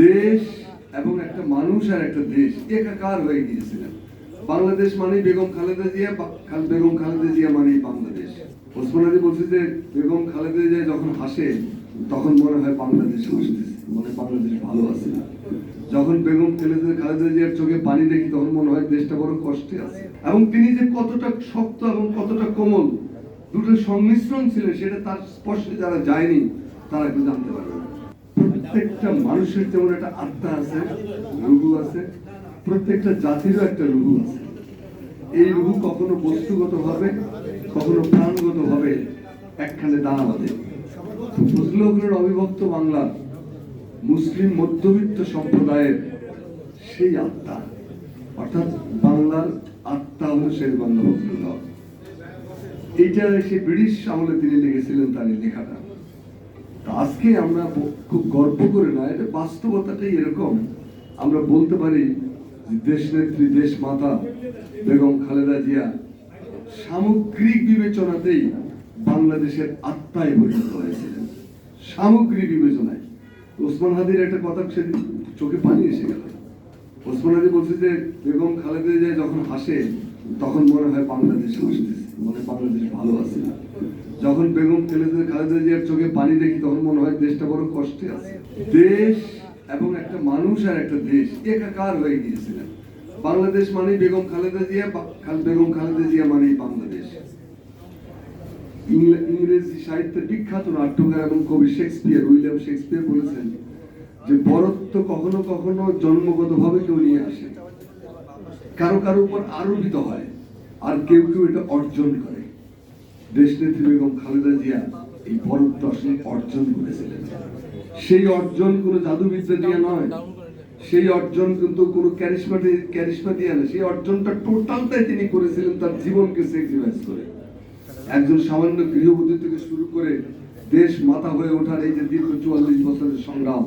দেশ এবং একটা মানুষ আর একটা দেশ একাকার হয়ে গিয়েছিলেন। বাংলাদেশ মানে বেগম খালেদা জিয়া, বেগম খালেদা জিয়া মানে বাংলাদেশ। ওসমান আলী বলছে যে বেগম খালেদা জিয়া যখন হাসে তখন মনে হয় বাংলাদেশ হাসতেছে, মনে বাংলাদেশ ভালো আছে। যখন বেগম খালেদা জিয়ার চোখে পানি দেখি তখন মনে হয় দেশটা বড় কষ্টে আছে। এবং তিনি যে কতটা শক্ত এবং কতটা কোমল দুটো সংমিশ্রণ ছিলেন সেটা তার স্পর্শে যারা যায়নি তারা কেউ জানতে পারবে না। প্রত্যেকটা মানুষের যেমন একটা আত্মা আছে, রুহু আছে, প্রত্যেকটা জাতিরও একটা রুহু আছে। এই রুহু কখনো বস্তুগত ভাবে কখনো প্রাণগত ভাবে একখানে দানা বাঁধে। ফজলুল হকের অবিভক্ত বাংলা মুসলিম মধ্যবিত্ত সম্প্রদায়ের সেই আত্মা, অর্থাৎ বাংলার আত্মা হলো শের বাংলা ফজলুল হক। এইটা সেই ব্রিটিশ আমলে তিনি লিখেছিলেন তার এই লেখাটা। আজকে আমরা খুব গর্ব করে না, এটা বাস্তবতাটাই এরকম। আমরা বলতে পারি দেশ নেত্রী, দেশ মাতা বেগম খালেদা জিয়া সামগ্রিক বিবেচনাতেই বাংলাদেশের আত্মায় পরিণত হয়েছিলেন, সামগ্রিক বিবেচনায়। ওসমান হাদির একটা কথা সেদিন চোখে পানি এসে গেল। ওসমান হাদি বলছে যে বেগম খালেদা জিয়া যখন হাসে তখন মনে হয় বাংলাদেশ হাসতেছে, মনে বাংলাদেশ ভালো আছে। যখন বেগম খালেদা জিয়ার চোখে পানি দেখি তখন মনে হয় দেশটা বড় কষ্টে আছে। দেশ এবং একটা মানুষ আর একটা দেশ একাকার হয়ে গিয়েছিলেন। বাংলাদেশ মানে বেগম খালেদা জিয়া, বেগম খালেদা জিয়া মানে বাংলাদেশ। ইংরেজি সাহিত্যের বিখ্যাত নাট্যকার এবং কবি শেক্সপিয়ার, উইলিয়াম শেক্সপিয়ার বলেছেন যে বরত্ব কখনো কখনো জন্মগত ভাবে কেউ নিয়ে আসে, কারো কারো উপর আরোপিত হয়, আর কেউ কেউ এটা অর্জন করে। দেশনেত্রী বেগম খালেদা জিয়া এই বরত্ব আসলে অর্জন করেছিলেন। সেই অর্জন কোনো জাদুবিদ্যা দিয়ে নয়, সেই অর্জন কিন্তু কোনো ক্যারিশমা দিয়ে না, সেই অর্জনটা টোটালটাই তিনি করেছিলেন তার জীবনকে স্যাক্রিফাইস করে। একজন সামান্য গৃহবধূ থেকে শুরু করে দেশ মাতা হয়ে ওঠার এই যে দীর্ঘ 44 বছরের সংগ্রাম,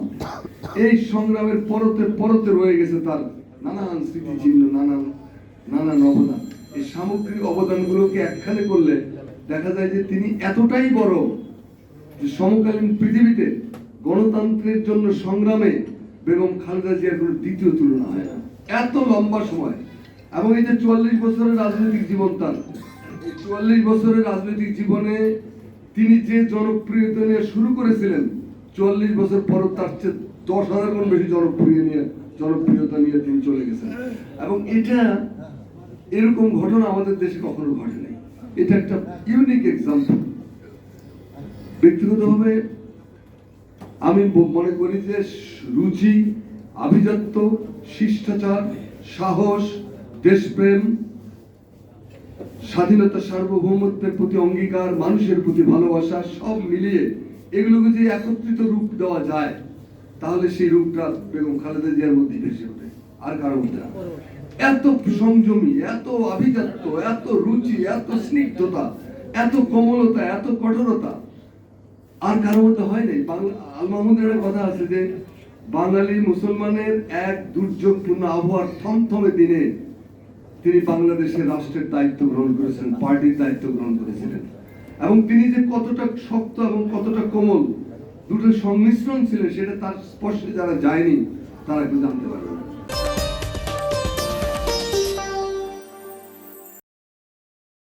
এই সংগ্রামের পরতে পরতে রয়ে গেছে তার নানান স্মৃতিচিহ্ন, নানান অবদান। এই সামগ্রিক অবদানগুলোকে একখানে করলে দেখা যায় যে তিনি এতটাই বড় যে সমকালীন পৃথিবীতে গণতন্ত্রের জন্য সংগ্রামে বেগম খালেদা জিয়ার কোনো দ্বিতীয় তুলনা হয় না। এত লম্বা সময় এবং এই যে 44 বছরের রাজনৈতিক জীবন, তার এই 44 বছরের রাজনৈতিক জীবনে তিনি যে জনপ্রিয়তা নিয়ে শুরু করেছিলেন, 44 বছর পর তার চেয়ে 10,000 গুণ বেশি জনপ্রিয়তা নিয়ে তিনি চলে গেছেন। এবং এটা এরকম ঘটনা আমাদের দেশে কখনো ঘটে নাই। এটা একটা ইউনিক এক্সাম্পল। ব্যক্তিগতভাবে আমি মনে করি যে রুচি, আভিজাত্য, শিষ্টাচার, সাহস, দেশপ্রেম, স্বাধীনতা, সার্বভৌমত্বের প্রতি অঙ্গীকার, মানুষের প্রতি ভালোবাসা সব মিলিয়ে এগুলোকে যে একত্রিত রূপ দেওয়া যায় তাহলে সেই রূপটা বেগম খালেদা জিয়ার মধ্যে ভেসে ওঠে, আর কারো মধ্যে না। এত সংযমী, এত আভিজাত্য, এত রুচি, এত স্নিগ্ধতা, এত কোমলতা, এত কঠোরতা আর কারো মধ্যে হয় নাই। আল মাহমুদের একটা কথা আছে যে বাঙালি মুসলমানের এক দুর্যোগপূর্ণ আবহাওয়ার থমথমে দিনে তিনি বাংলাদেশের রাষ্ট্রের দায়িত্ব গ্রহণ করেছিলেন, পার্টির দায়িত্ব গ্রহণ করেছিলেন। এবং তিনি যে কতটা শক্ত এবং কতটা কোমল দুটো সংমিশ্রণ ছিলেন সেটা তার স্পর্শে যারা যায়নি তারা কেউ জানতে পারবে না।